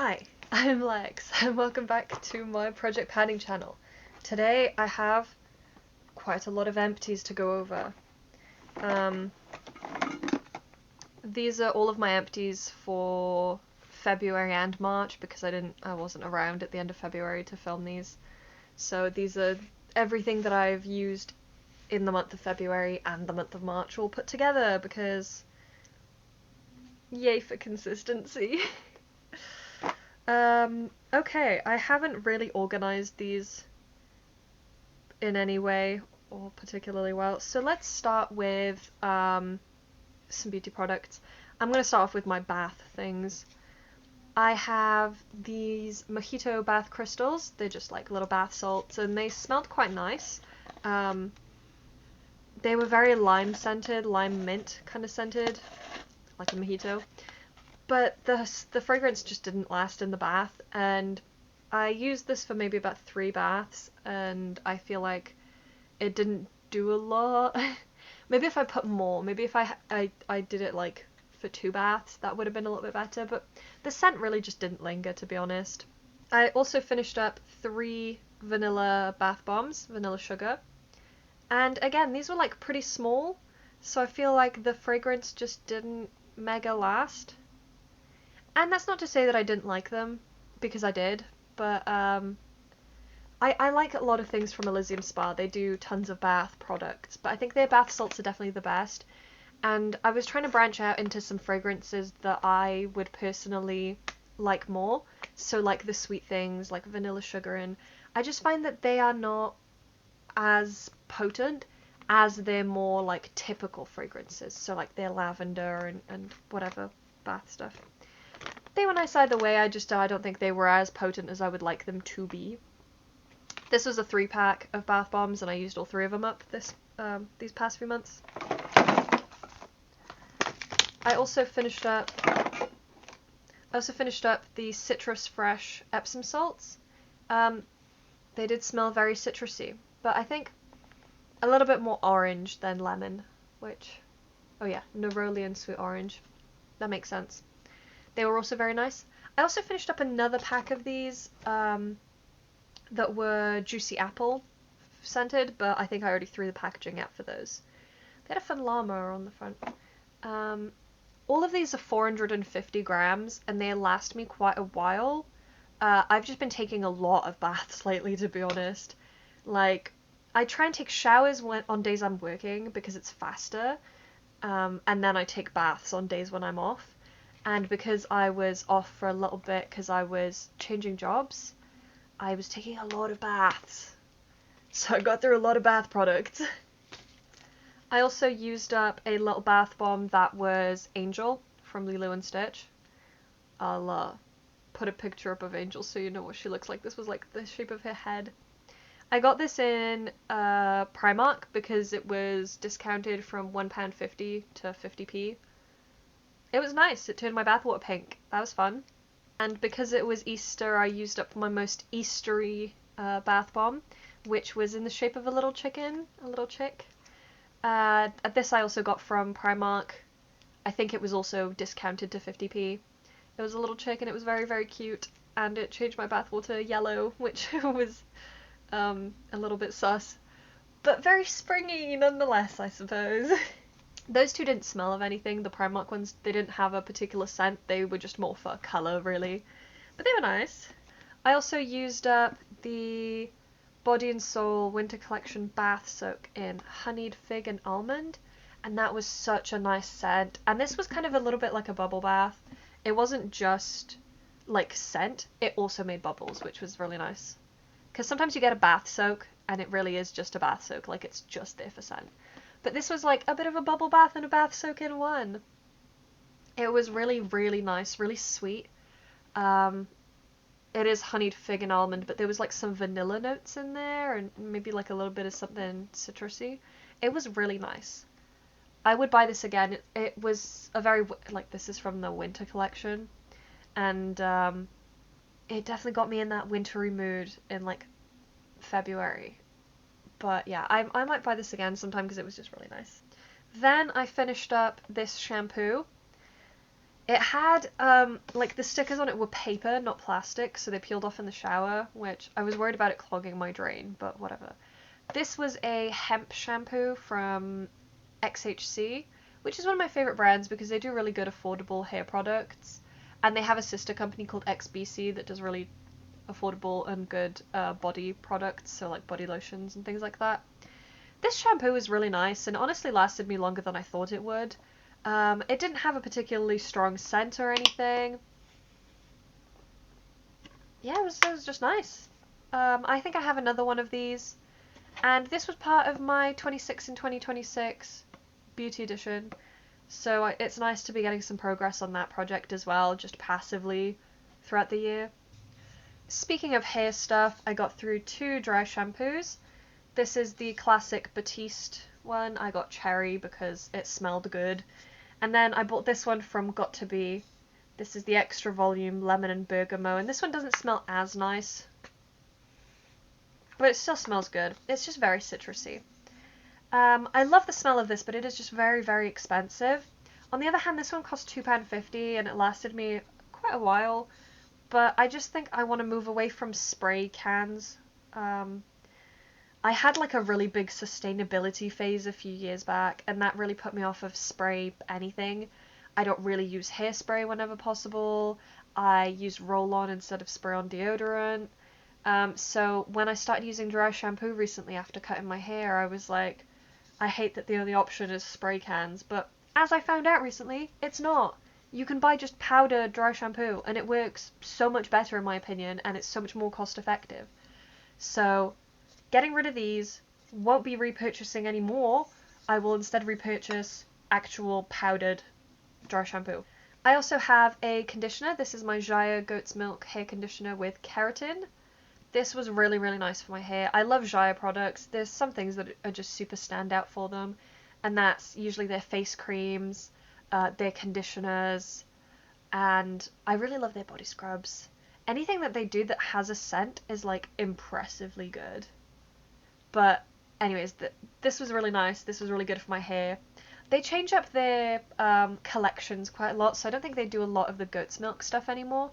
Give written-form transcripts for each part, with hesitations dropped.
Hi, I'm Lex, and welcome back to my project padding channel. Today I have quite a lot of empties to go over. These are all of my empties for February and March because I wasn't around at the end of February to film these. So these are everything that I've used in the month of February and the month of March all put together because yay for consistency. Okay, I haven't really organized these in any way or particularly well, so let's start with some beauty products. I'm going to start off with my bath things. I have these Mojito bath crystals. They're just like little bath salts, and they smelled quite nice. They were very lime scented, lime mint kind of scented, like a mojito. But the fragrance just didn't last in the bath, and I used this for maybe about 3 baths, and I feel like it didn't do a lot. Maybe if I put more, maybe if I did it like for 2 baths, that would have been a little bit better, but the scent really just didn't linger, to be honest. I also finished up 3 vanilla bath bombs, vanilla sugar, and again, these were like pretty small, so I feel like the fragrance just didn't mega last. And that's not to say that I didn't like them, because I did, but I like a lot of things from Elysium Spa. They do tons of bath products, but I think their bath salts are definitely the best. And I was trying to branch out into some fragrances that I would personally like more. So like the sweet things, like vanilla sugar, and I just find that they are not as potent as their more like typical fragrances. So like their lavender and whatever bath stuff. They were nice either way, I don't think they were as potent as I would like them to be. This was a 3-pack of bath bombs, and I used all 3 of them up these past few months. I also finished up the Citrus Fresh Epsom salts. They did smell very citrusy, but I think a little bit more orange than lemon, oh yeah, Nerolian sweet orange. That makes sense. They were also very nice. I also finished up another pack of these that were Juicy Apple scented, but I think I already threw the packaging out for those. They had a fun llama on the front. All of these are 450 grams, and they last me quite a while. I've just been taking a lot of baths lately, to be honest. Like, I try and take showers on days I'm working because it's faster, and then I take baths on days when I'm off. And because I was off for a little bit because I was changing jobs, I was taking a lot of baths. So I got through a lot of bath products. I also used up a little bath bomb that was Angel from Lilo and Stitch. I'll put a picture up of Angel so you know what she looks like. This was like the shape of her head. I got this in Primark because it was discounted from £1.50 to 50p. It was nice. It turned my bathwater pink. That was fun. And because it was Easter, I used up my most Eastery bath bomb, which was in the shape of a little chicken, a little chick. This I also got from Primark. I think it was also discounted to 50p. It was a little chick and it was very, very cute. And it changed my bathwater yellow, which was a little bit sus. But very springy nonetheless, I suppose. Those 2 didn't smell of anything. The Primark ones, they didn't have a particular scent. They were just more for colour, really. But they were nice. I also used up the Body and Soul Winter Collection Bath Soak in Honeyed Fig and Almond. And that was such a nice scent. And this was kind of a little bit like a bubble bath. It wasn't just like scent. It also made bubbles, which was really nice. Because sometimes you get a bath soak and it really is just a bath soak. Like it's just there for scent. But this was like a bit of a bubble bath and a bath soak in one. It was really, really nice, really sweet. It is honeyed fig and almond, but there was like some vanilla notes in there and maybe like a little bit of something citrusy. It was really nice. I would buy this again. It was a very, like, this is from the winter collection, and it definitely got me in that wintry mood in like February. But yeah, I might buy this again sometime because it was just really nice. Then I finished up this shampoo. It had, like the stickers on it were paper, not plastic, so they peeled off in the shower, which I was worried about it clogging my drain, but whatever. This was a hemp shampoo from XHC, which is one of my favorite brands because they do really good affordable hair products. And they have a sister company called XBC that does really affordable and good body products, so like body lotions and things like that. This shampoo was really nice and honestly lasted me longer than I thought it would. It didn't have a particularly strong scent or anything. Yeah, it was just nice. I think I have another one of these. And this was part of my 26 in 2026 beauty edition. So it's nice to be getting some progress on that project as well, just passively throughout the year. Speaking of hair stuff, I got through 2 dry shampoos. This is the classic Batiste one. I got cherry because it smelled good. And then I bought this one from Got To Be. This is the extra volume lemon and bergamot, and this one doesn't smell as nice, but it still smells good. It's just very citrusy. I love the smell of this, but it is just very, very expensive. On the other hand, this one cost £2.50 and it lasted me quite a while, but I just think I want to move away from spray cans. I had like a really big sustainability phase a few years back, and that really put me off of spray anything. I don't really use hairspray whenever possible. I use roll-on instead of spray-on deodorant. So when I started using dry shampoo recently after cutting my hair, I was like, I hate that the only option is spray cans. But as I found out recently, it's not. You can buy just powder dry shampoo, and it works so much better in my opinion, and it's so much more cost effective. So getting rid of these, won't be repurchasing anymore. I will instead repurchase actual powdered dry shampoo. I also have a conditioner. This is my Jaya Goat's Milk hair conditioner with keratin. This was really, really nice for my hair. I love Jaya products. There's some things that are just super standout for them, and that's usually their face creams, their conditioners, and I really love their body scrubs. Anything that they do that has a scent is like impressively good. But anyways, this was really nice. This was really good for my hair. They change up their collections quite a lot, so I don't think they do a lot of the goat's milk stuff anymore.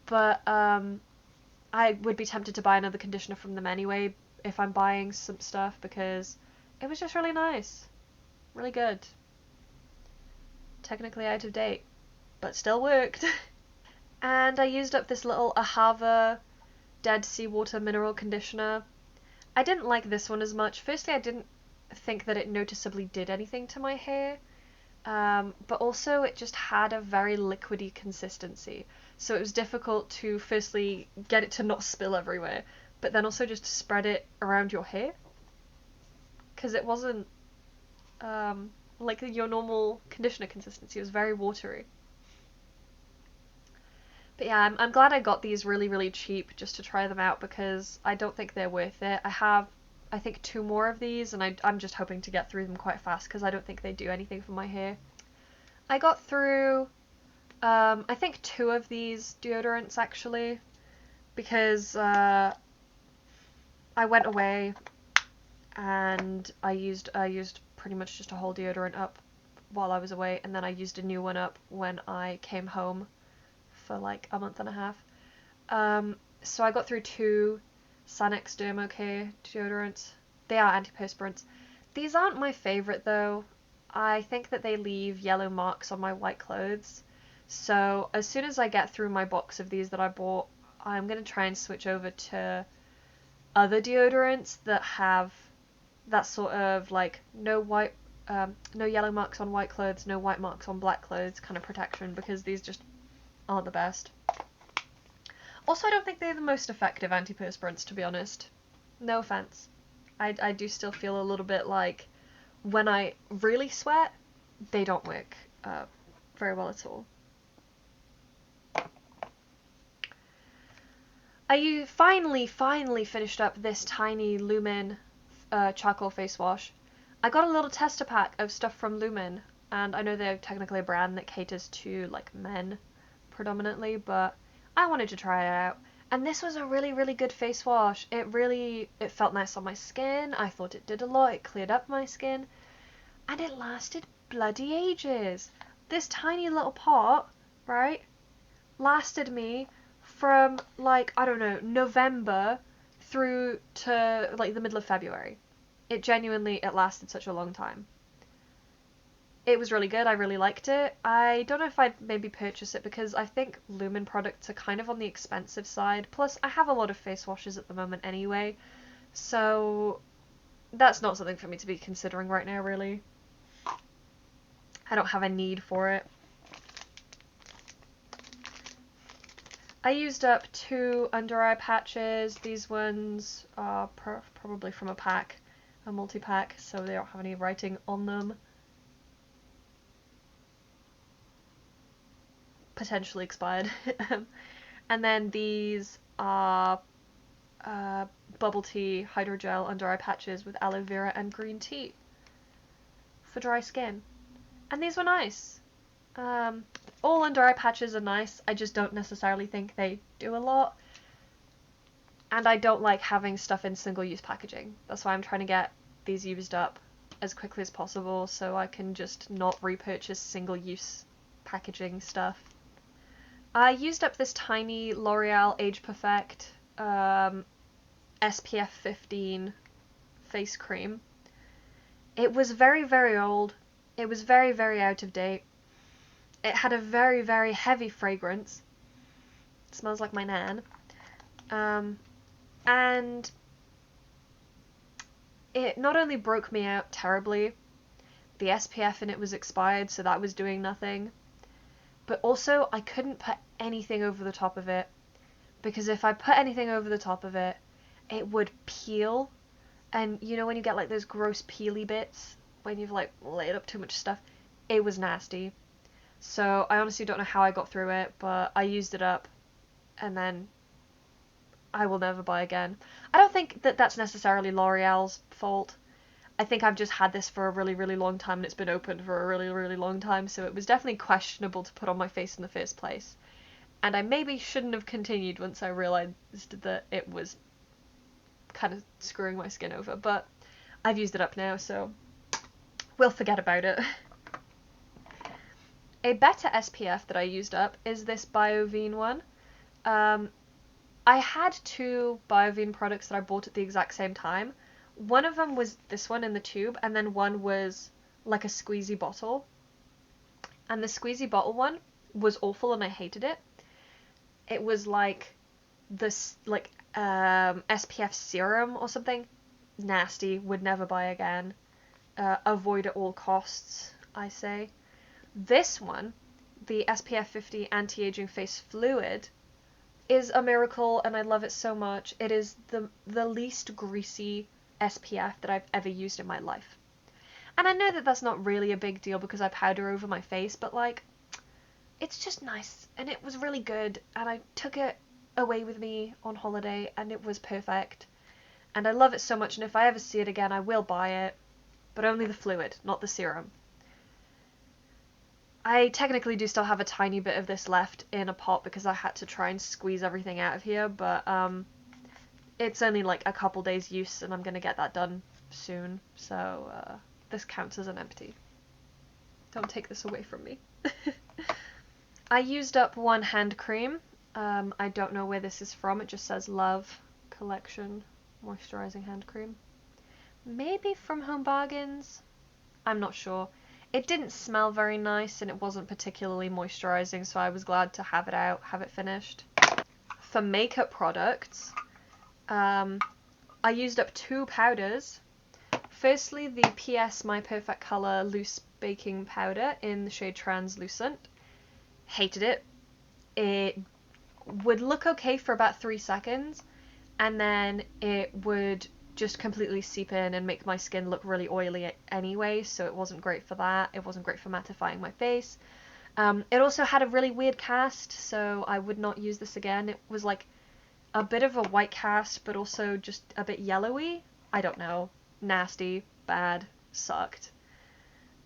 But I would be tempted to buy another conditioner from them anyway if I'm buying some stuff, because it was just really nice. Really good. Technically out of date, but still worked. And I used up this little Ahava Dead Seawater Mineral Conditioner. I didn't like this one as much. Firstly, I didn't think that it noticeably did anything to my hair, but also it just had a very liquidy consistency. So it was difficult to firstly get it to not spill everywhere, but then also just spread it around your hair, because it wasn't like your normal conditioner consistency. It was very watery. But yeah, I'm glad I got these really, really cheap just to try them out, because I don't think they're worth it. I have, I think, 2 more of these, and I'm just hoping to get through them quite fast because I don't think they do anything for my hair. I got through, I think 2 of these deodorants actually, because I went away and I used pretty much just a whole deodorant up while I was away, and then I used a new one up when I came home for like a month and a half. So I got through 2 Sanex Dermocare deodorants. They are antiperspirants. These aren't my favourite though. I think that they leave yellow marks on my white clothes. So as soon as I get through my box of these that I bought, I'm going to try and switch over to other deodorants that have that sort of like no yellow marks on white clothes, no white marks on black clothes kind of protection, because these just aren't the best. Also, I don't think they're the most effective antiperspirants, to be honest. No offense. I do still feel a little bit like when I really sweat, they don't work very well at all. I finally finished up this tiny Lumen charcoal face wash. I got a little tester pack of stuff from Lumen, and I know they're technically a brand that caters to like men predominantly, but I wanted to try it out. And this was a really, really good face wash. It felt nice on my skin. I thought it did a lot. It cleared up my skin. And it lasted bloody ages. This tiny little pot right, lasted me from like, I don't know, November through to like the middle of February. It lasted such a long time. It was really good. I really liked it. I don't know if I'd maybe purchase it because I think Lumen products are kind of on the expensive side. Plus, I have a lot of face washes at the moment anyway, so that's not something for me to be considering right now, really. I don't have a need for it. I used up 2 under eye patches. These ones are probably from a pack, a multi-pack, so they don't have any writing on them. Potentially expired. And then these are bubble tea hydrogel under eye patches with aloe vera and green tea for dry skin. And these were nice. All under eye patches are nice. I just don't necessarily think they do a lot. And I don't like having stuff in single-use packaging. That's why I'm trying to get these used up as quickly as possible so I can just not repurchase single-use packaging stuff. I used up this tiny L'Oreal Age Perfect SPF 15 face cream. It was very, very old. It was very, very out of date. It had a very, very heavy fragrance. It smells like my nan. And it not only broke me out terribly, the SPF in it was expired, so that was doing nothing. But also, I couldn't put anything over the top of it, because if I put anything over the top of it, it would peel. And you know when you get like those gross peely bits, when you've like laid up too much stuff? It was nasty. So I honestly don't know how I got through it, but I used it up, and then I will never buy again. I don't think that that's necessarily L'Oreal's fault. I think I've just had this for a really, really long time and it's been open for a really, really long time, so it was definitely questionable to put on my face in the first place. And I maybe shouldn't have continued once I realised that it was kind of screwing my skin over, but I've used it up now, so we'll forget about it. A better SPF that I used up is this BioVine one. I had 2 BioVine products that I bought at the exact same time. One of them was this one in the tube, and then one was like a squeezy bottle. And the squeezy bottle one was awful and I hated it. It was like this SPF serum or something. Nasty, would never buy again. Avoid at all costs, I say. This one, the SPF 50 anti-aging face fluid, is a miracle and I love it so much. It is the least greasy SPF that I've ever used in my life. And I know that that's not really a big deal because I powder over my face, but like, it's just nice and it was really good and I took it away with me on holiday and it was perfect. And I love it so much, and if I ever see it again I will buy it, but only the fluid, not the serum. I technically do still have a tiny bit of this left in a pot because I had to try and squeeze everything out of here, but it's only like a couple days use and I'm going to get that done soon, so this counts as an empty. Don't take this away from me. I used up 1 hand cream. I don't know where this is from, it just says Love Collection Moisturizing Hand Cream. Maybe from Home Bargains? I'm not sure. It didn't smell very nice and it wasn't particularly moisturizing, so I was glad to have it out, have it finished. For makeup products, I used up 2 powders. Firstly, the PS My Perfect Color Loose Baking Powder in the shade Translucent. Hated it. It would look okay for about 3 seconds, and then it would just completely seep in and make my skin look really oily anyway, so it wasn't great for that. It wasn't great for mattifying my face. It also had a really weird cast, so I would not use this again. It was like a bit of a white cast, but also just a bit yellowy. I don't know. Nasty. Bad. Sucked.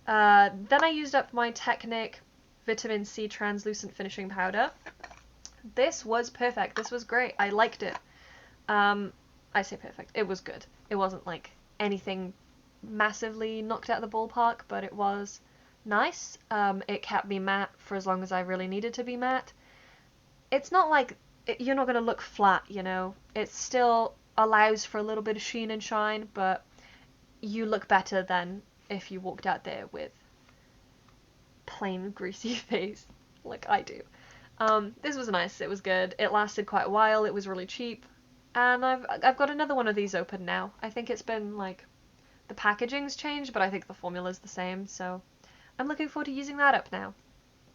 Then I used up my Technic Vitamin C Translucent Finishing Powder. This was perfect. This was great. I liked it. I say perfect. It was good. It wasn't like anything massively knocked out of the ballpark, but it was nice. It kept me matte for as long as I really needed to be matte. It's not like you're not going to look flat, you know. It still allows for a little bit of sheen and shine, but you look better than if you walked out there with plain greasy face like I do. This was nice. It was good. It lasted quite a while. It was really cheap. And I've got another one of these open now. I think it's been like the packaging's changed, but I think the formula's the same, so I'm looking forward to using that up now.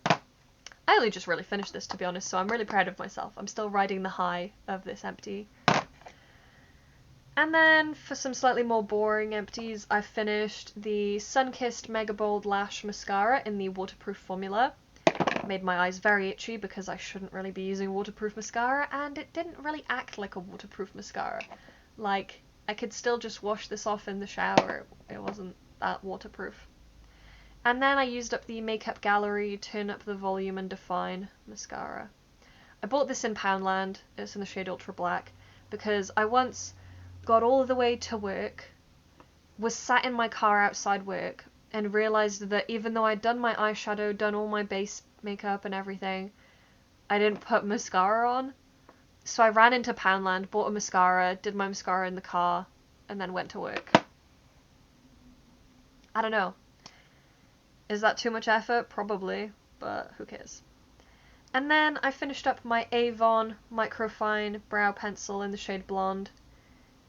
I only just really finished this, to be honest, so I'm really proud of myself. I'm still riding the high of this empty. And then, for some slightly more boring empties, I finished the Sunkissed Mega Bold Lash Mascara in the waterproof formula. Made my eyes very itchy because I shouldn't really be using waterproof mascara, and it didn't really act like a waterproof mascara. Like, I could still just wash this off in the shower. It wasn't that waterproof. And then I used up the Makeup Gallery Turn Up the Volume and Define mascara. I bought this in Poundland. It's in the shade Ultra Black because I once got all the way to work, was sat in my car outside work, and realised that even though I'd done my eyeshadow, done all my base makeup and everything, I didn't put mascara on. So I ran into Poundland, bought a mascara, did my mascara in the car, and then went to work. I don't know. Is that too much effort? Probably, but who cares. And then I finished up my Avon Microfine Brow Pencil in the shade Blonde.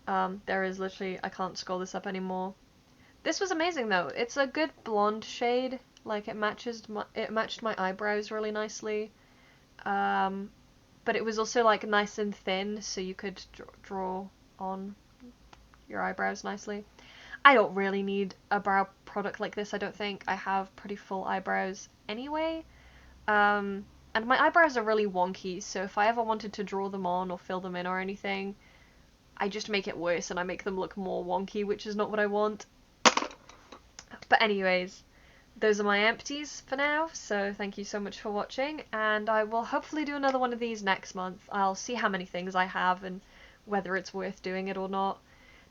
There is literally, I can't scroll this up anymore. This was amazing though. It's a good blonde shade. Like it matched my eyebrows really nicely. But it was also like nice and thin, so you could draw on your eyebrows nicely. I don't really need a brow product like this, I don't think. I have pretty full eyebrows anyway. And my eyebrows are really wonky, so if I ever wanted to draw them on or fill them in or anything, I just make it worse and I make them look more wonky, which is not what I want. But anyways, those are my empties for now, so thank you so much for watching, and I will hopefully do another one of these next month. I'll see how many things I have and whether it's worth doing it or not.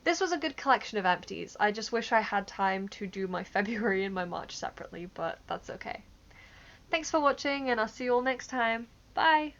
This was a good collection of empties. I just wish I had time to do my February and my March separately, but that's okay. Thanks for watching, and I'll see you all next time. Bye!